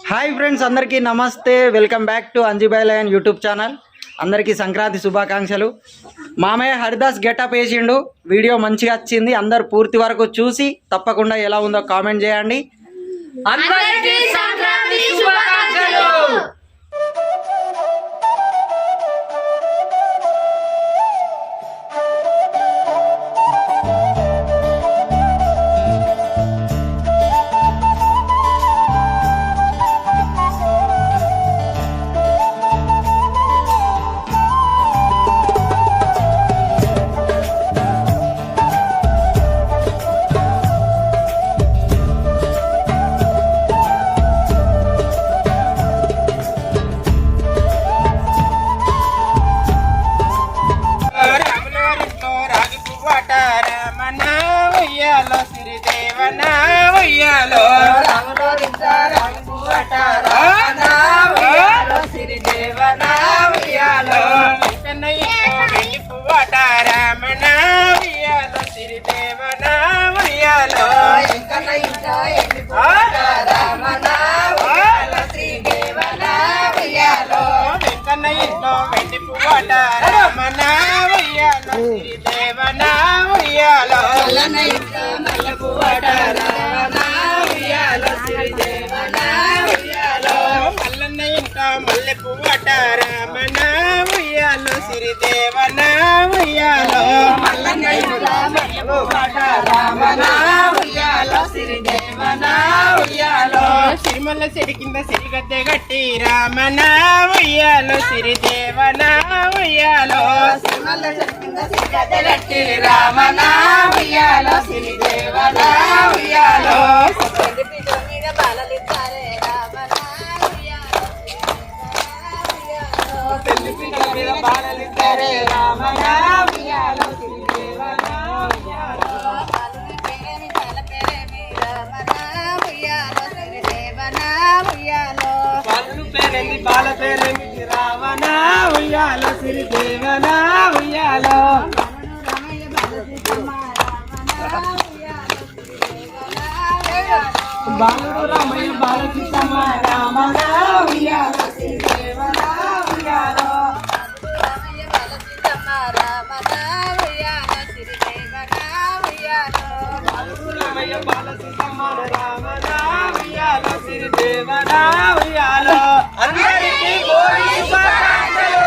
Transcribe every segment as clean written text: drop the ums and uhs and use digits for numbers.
Hi friends, అందరికీ నమస్తే. Welcome back to Anjibai lion YouTube channel. అందరికీ సంక్రాంతి శుభాకాంక్షలు. మామయ్య హరిదాస్ గెటప్ వేసిండు, వీడియో మంచిగా వచ్చింది. అందరు పూర్తి వరకు చూసి తప్పకుండా ఎలా ఉందో కామెంట్ చేయండి. అందరికీ సంక్రాంతి శుభాకాంక్షలు. సిరిమల్ల సిరి కింద సిరిగద్దె గట్టి రామన ఉయ్యాలో సిరిదేవన ఉయ్యాలో సిరిమల్ల సిరి కింద సిరిగద్దె గట్టి రామన ఉయ్యాలో సిరిదేవన ఉయ్యాలో మీద బాలలిద్దారే రామన ఉయ్యాలో పెళ్లి పీట మీద బాలలిద్దారే రామన ఉయ్యాలో సిరిదేవన ఉయ్యాలో పాలుని పేరేమి పాల పేరేమి రామన ఉయ్యాలో పాలు పేరేమి బాల పేరేమి రావణ ఉయ్యాలో సిరిదేవన ఉయ్యాలో బాలుడు రామయ్య బాల సీతమ్మ రామణ ఉయ్యాలో సిరిదేవన ఉయ్యాలో రామయ్య బాల సీతమ్మ రామణ ఉయ్యాలో సిరిదేవన ఉయ్యాలో బాలుడు రామయ్య బాల సీతమ్మ రామణ ఉయ్యాలో సిరిదేవన ఉయ్యాలో అందరికీ భోగి శుభాకాంక్షలు.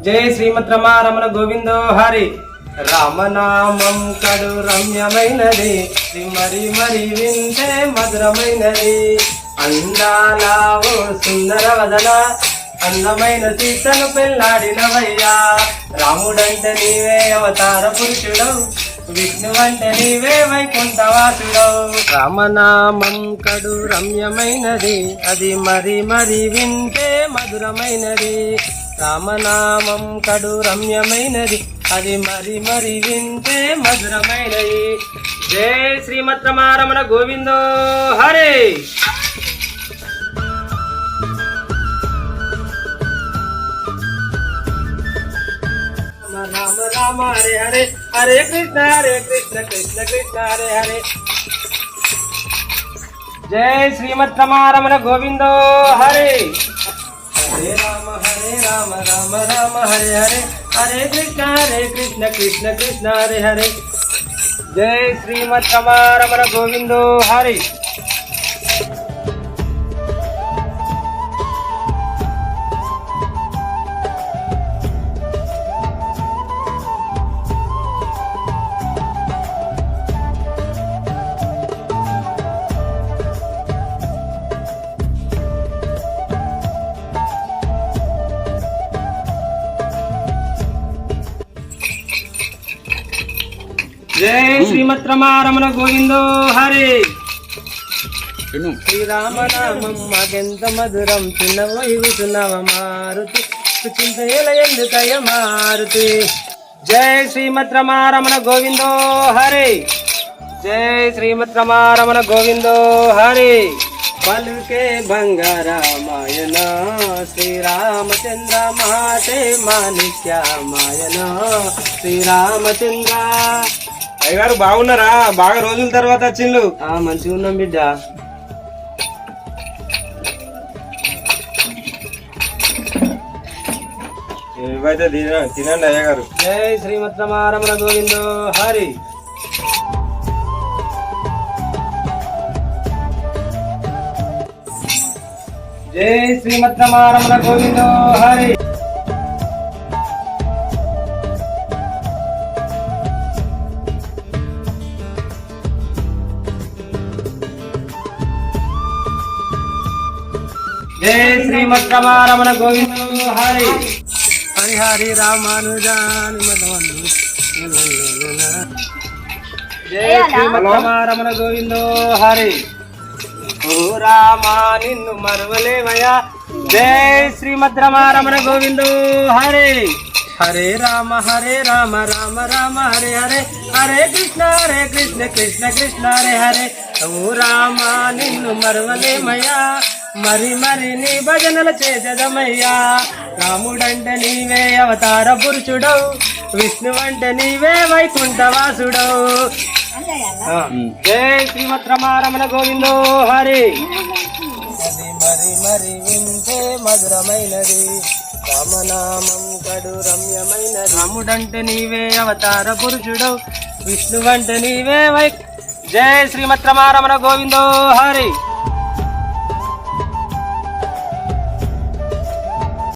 జయ శ్రీమద్ రమారమణ గోవిందో హరి. రామనామం కడు రమ్యమైనది, మరి మరి వింటే మధురమైనది. అందాలావో సుందర వదన, అందమైన సీతను పెళ్ళాడినవయ్యా. రాముడంటే నీవే అవతార పురుషుడవు, విష్ణువంటే నీవే వైకుంఠవాసుడవు. రామనామం కడు రమ్యమైనది, అది మరి మరి వింటే మధురమైనది. రామనామం కడు రమ్యమైనది, అది మరి మరి వింటే మధురమైనది. జై శ్రీమద్ రమారమణ గోవిందో హరే. రామ రామ హరే హరే హరే కృష్ణ కృష్ణ కృష్ణ హరే హరే. జై శ్రీమద్ రమారమణ గోవిందో హరే. హరే రామ రామ రామ హరే హరే హరే కృష్ణ కృష్ణ కృష్ణ హరే హరే. జై శ్రీమద్ రమారమణ గోవిందో హరే. జై శ్రీమద్ రమారమణ గోవిందో హరే. శ్రీరామనామం మాకెంత మధురం చిన్నవైవుతున్నవ మారుతి చింతల ఎందుకయ మారుతి. జై శ్రీమద్ రమారమణ గోవిందో హరే. జై శ్రీమద్ రమారమణ గోవిందో హరే. పలుకే బంగారామాయణ శ్రీరామచంద్ర మాతే మాణిక్యమాయన శ్రీరామచంద్ర. అయ్యగారు బాగున్నారా? బాగా రోజుల తర్వాత వచ్చిండ్రు. మంచిగా ఉన్నాం బిడ్డ. ఇవైతే తినండి అయ్యగారు. జై శ్రీమద్ రమారమణ గోవిందో హరి. జై శ్రీమద్ రమారమణ గోవిందో హరి. జై శ్రీమద్ రమారమణ గోవిందో హరి. హరి హరి రామానుజాని మధవను. జై శ్రీమద్ రమారమణ గోవిందో హరి. ఓ రామా నిన్ను మరువలేవయ్యా. జై శ్రీమద్ రమారమణ గోవిందో హరి. హరే రామ రామ రామ హరే హరే హరే కృష్ణ కృష్ణ కృష్ణ హరే హరే. ఓ రామా నిన్ను మరువలేమయ్యా మరి మరి నీ భజనలు చేసేదమయ్యా. రాముడంటే నీవే అవతార పురుషుడవు, విష్ణువంటే నీవే వైకుంఠవాసుడవు. జై శ్రీమద్ రమారమణ గోవిందో హరి. అది మరి మరి వింటే మధురమైనది రామనామం కడు రమ్యమైనది. రాముడంటే నీవే అవతార పురుషుడవు, విష్ణువంటే నీవే జై శ్రీమద్ రమారమణ గోవిందో హరి.